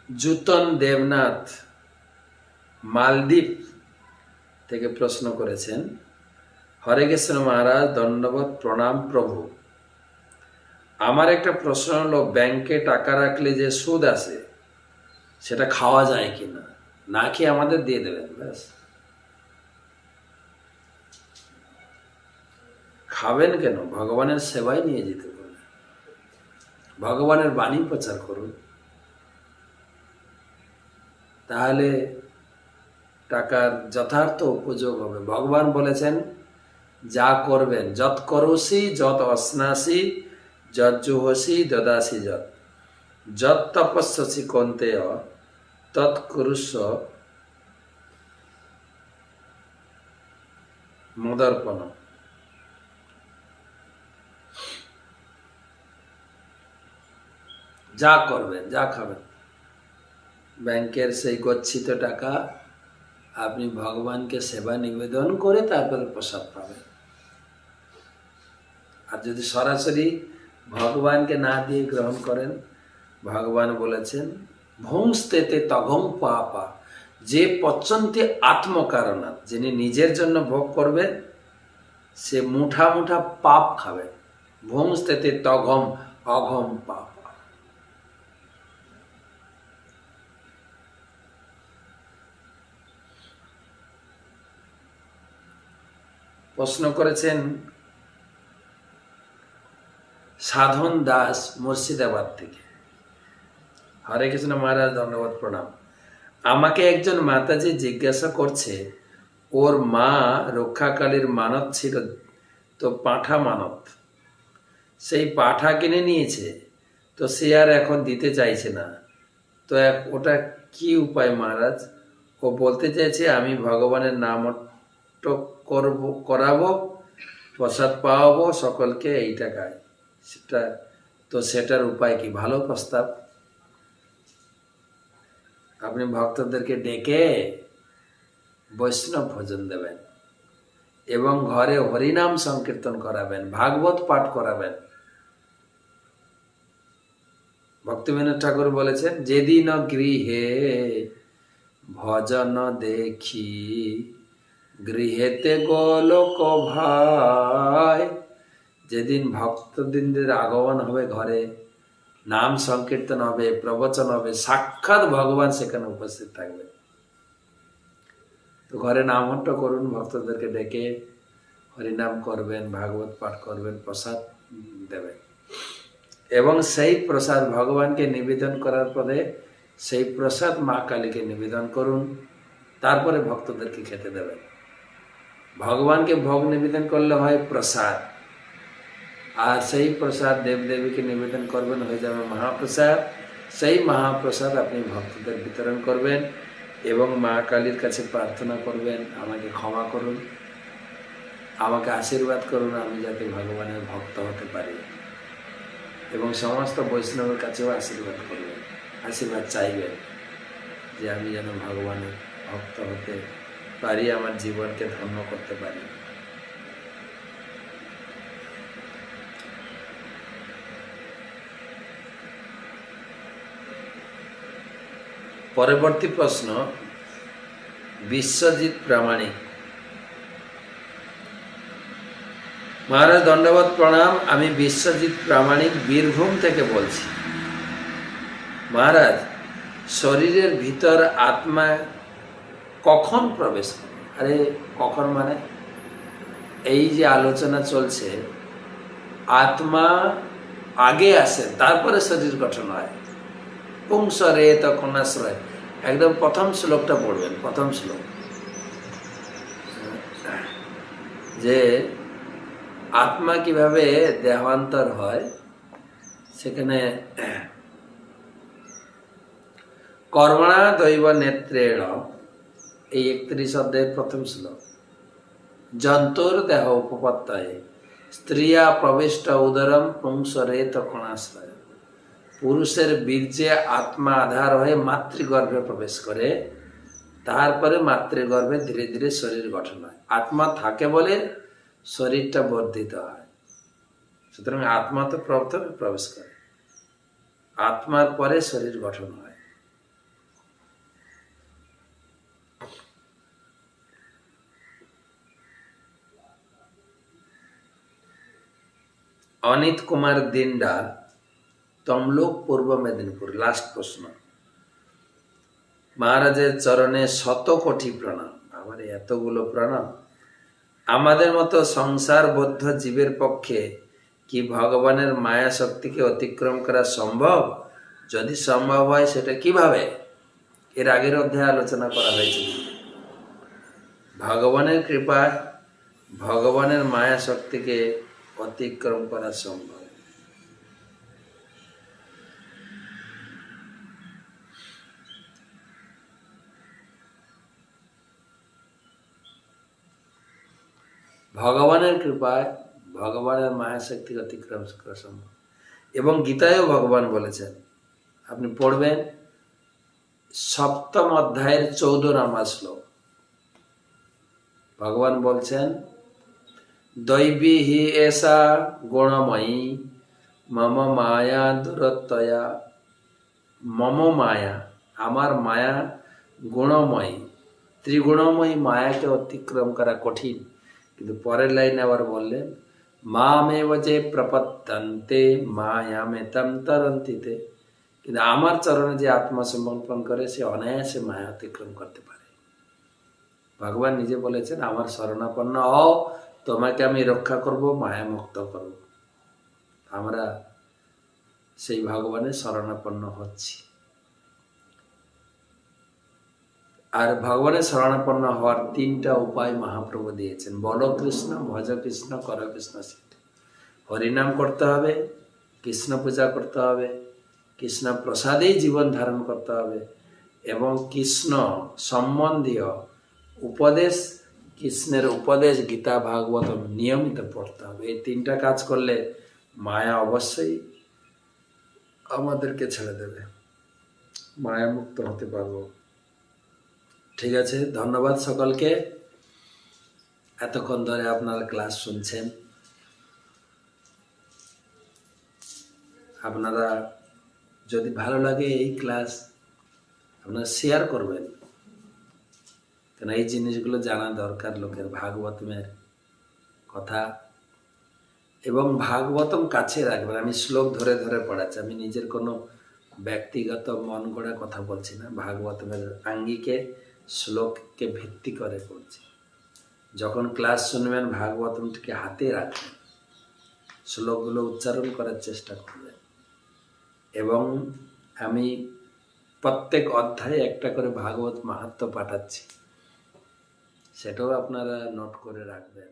জুতন দেবনাথ মালদ্বীপ থেকে প্রশ্ন করেছেন, হরে কৃষ্ণ মহারাজ, দণ্ডবত প্রণাম প্রভু। আমার একটা প্রশ্ন হলো, ব্যাংকে টাকা রাখলে যে সুদ আসে সেটা খাওয়া যায় কিনা? না খেয়ে আমাদের দিয়ে দেবেন, ব্যাস। খাবেন কেন? ভগবানের সেবায় নিয়ে যেতে বলুন, ভগবানের বাণী প্রচার করুন, তাহলে টাকার যথার্থ উপযোগ হবে। ভগবান বলেছেন, যা করবেন, যৎ করোসি যৎ অশ্নাসি যৎ জুহসি দদাসি যৎ যৎ তপস্যসি কন্তেয় তৎ কুরুস্ব মদর্পণ। যা করবেন, যা খাবেন, ব্যাংকের সেই গচ্ছিত টাকা আপনি ভগবানকে সেবা নিবেদন করে তারপরে প্রসাদ পাবেন। আর যদি সরাসরি ভগবানকে না দিয়ে গ্রহণ করেন, ভগবান বলেছেন, ভংস্তেতে তগং পাপা, যে পচন্তি আত্মকারণা, যিনি নিজের জন্য ভোগ করবে সে মুঠা মুঠা পাপ খাবে। ভংস্তেতে তগম অঘম পাপ। প্রশ্ন করেছেন সাধন দাস মুর্শিদাবাদ থেকে, হরে কৃষ্ণ মহারাজ, ধন্যবাদ প্রণাম। আমাকে একজন মাতাজি জিজ্ঞাসা করছে, ওর মা রক্ষাকালীর মানত ছিল তো পাঁঠা মানত, সেই পাঁঠা কিনে নিয়েছে, তো সে আর এখন দিতে চাইছে না, তো ওটা কি উপায় মহারাজ? ও বলতে চাইছে আমি ভগবানের নাম করাবো, প্রসাদ পাওয়াবো সকলকে এই টাকায়, সেটার উপায় কি? ভালো প্রস্তাব। আপনি ভক্তদেরকে ডেকে বৈষ্ণব ভোজন দেবেন এবং ঘরে হরিনাম সংকীর্তন করাবেন, ভাগবত পাঠ করাবেন। ভক্তিবিনোদ ঠাকুর বলেছেন, যেদিন গৃহে ভজন দেখি গৃহেতে গোলক ভাই। যেদিন ভক্তদিনদের আগমন হবে, ঘরে নাম সংকীর্তন হবে, প্রবচন হবে, সাক্ষাৎ ভগবান সেখানে উপস্থিত থাকবে। তো ঘরে নামহট্ট করুন, ভক্তদেরকে ডেকে হরিনাম করবেন, ভাগবত পাঠ করবেন, প্রসাদ দেবেন এবং সেই প্রসাদ ভগবানকে নিবেদন করার পরে সেই প্রসাদ মা কালীকে নিবেদন করুন, তারপরে ভক্তদেরকে খেতে দেবেন। ভগবানকে ভোগ নিবেদন করলে হয় প্রসাদ, আর সেই প্রসাদ দেবদেবীকে নিবেদন করবেন, হয়ে যাবে মহাপ্রসাদ। সেই মহাপ্রসাদ আপনি ভক্তদের বিতরণ করবেন এবং মা কালীর কাছে প্রার্থনা করবেন, আমাকে ক্ষমা করুন, আমাকে আশীর্বাদ করুন, আমি যাতে ভগবানের ভক্ত হতে পারি। এবং সমস্ত বৈষ্ণবের কাছেও আশীর্বাদ করবেন, আশীর্বাদ চাইবেন যে আমি যেন ভগবানের ভক্ত হতে পারি, আমার জীবনকে ধন্য করতে পারি। পরবর্তী প্রশ্ন বিশ্বজিৎ প্রামাণিক, মহারাজ দণ্ডবত প্রণাম, আমি বিশ্বজিৎ প্রামাণিক বীরভূম থেকে বলছি। মহারাজ, শরীরের ভিতর আত্মা কখন প্রবেশ করে? আরে কখন মানে এই যে আলোচনা চলছে, আত্মা আগে আসে, তারপরে শরীর গঠন হয়। পুংসরে তখন আশ্রয়, একদম প্রথম শ্লোকটা পড়বেন, প্রথম শ্লোক, যে আত্মা কিভাবে দেহান্তর হয়, সেখানে কর্মণা দৈব নেত্রেণ, এই 31 অধ্যায়ের প্রথম শ্লোক, জন্তুর দেহ উপপত্তায় স্ত্রিয়া প্রবিষ্ট উদরম পুংসরে তখন আশ্রয়। পুরুষের বীর্যে আত্মা আধার হয়ে মাতৃগর্ভে প্রবেশ করে, তারপরে মাতৃগর্ভে ধীরে ধীরে শরীর গঠন হয়। আত্মা থাকে বলে শরীরটা বর্ধিত হয়। সুতরাং আত্মা তো প্রথমে প্রবেশ করে, আত্মার পরে শরীর গঠন হয়। অনিত কুমার দিন্ডাল, তমলুক, পূর্ব মেদিনীপুর। লাস্ট প্রশ্ন। মহারাজের চরণে 100 কোটি প্রণাম। আমার এতগুলো প্রণাম। আমাদের মতো সংসারবদ্ধ জীবের পক্ষে কি ভগবানের মায়া শক্তিকে অতিক্রম করা সম্ভব? যদি সম্ভব হয় সেটা কিভাবে? এর আগের অধ্যায়ে আলোচনা করা হয়েছিল। ভগবানের কৃপায় ভগবানের মায়া শক্তিকে অতিক্রম করা সম্ভব। ভগবানের কৃপায় ভগবানের মায়া শক্তিকে অতিক্রম করা সম্ভব। এবং গীতায়ও ভগবান বলেছেন, আপনি পড়বেন 7ম অধ্যায়ের 14 নম্বর শ্লোক। ভগবান বলছেন, দৈবী হি এষা গুণময়ী মম মায়া দুরত্যয়া। মম মায়া, আমার মায়া গুণময়ী, ত্রিগুণময়ী মায়াকে অতিক্রম করা কঠিন। কিন্তু পরের লাইনে আবার বললেন, মামেব যে প্রপত্যন্তে মায়ামেতম তরন্তিতে। কিন্তু আমার চরণে যে আত্মসমর্পণ করে সে অনায়াসে মায়া অতিক্রম করতে পারে। ভগবান নিজে বলেছেন, আমার শরণাপন্ন হও, তোমাকে আমি রক্ষা করব, মায়া মুক্ত করব। আমরা সেই ভগবানের শরণাপন্ন হচ্ছি। আর ভগবানের শরণাপন্ন হওয়ার 3টা উপায় মহাপ্রভু দিয়েছেন। বল কৃষ্ণ, ভজ কৃষ্ণ, কর কৃষ্ণ সিদ্ধ। হরিনাম করতে হবে, কৃষ্ণ পূজা করতে হবে, কৃষ্ণ প্রসাদেই জীবন ধারণ করতে হবে, এবং কৃষ্ণ সম্বন্ধীয় উপদেশ, কৃষ্ণের উপদেশ গীতা ভাগবতম নিয়মিত পড়তে হবে। এই 3টা কাজ করলে মায়া অবশ্যই আমাদেরকে ছেড়ে দেবে, মায়া মুক্ত হতে পারবো। ঠিক আছে, ধন্যবাদ সকলকে। এতক্ষণ ধরে আপনারা ক্লাস শুনছেন। আপনারা যদি ভালো লাগে এই ক্লাস আপনারা শেয়ার করবেন, কেন এই জিনিসগুলো জানা দরকার লোকের, ভাগবতমের কথা। এবং ভাগবতম কাছে রাখবেন। আমি শ্লোক ধরে ধরে পড়াচ্ছি, আমি নিজের কোনো ব্যক্তিগত মন গড়া কথা বলছি না। ভাগবতমের আঙ্গিকে শ্লোককে ভিত্তি করে পড়ছি। যখন ক্লাস শুনবেন ভাগবতমটিকে হাতে রাখবেন, শ্লোকগুলো উচ্চারণ করার চেষ্টা করবেন। এবং আমি প্রত্যেক অধ্যায়ে একটা করে ভাগবত মাহাত্ম্য পাঠাচ্ছি, সেটাও আপনারা নোট করে রাখবেন।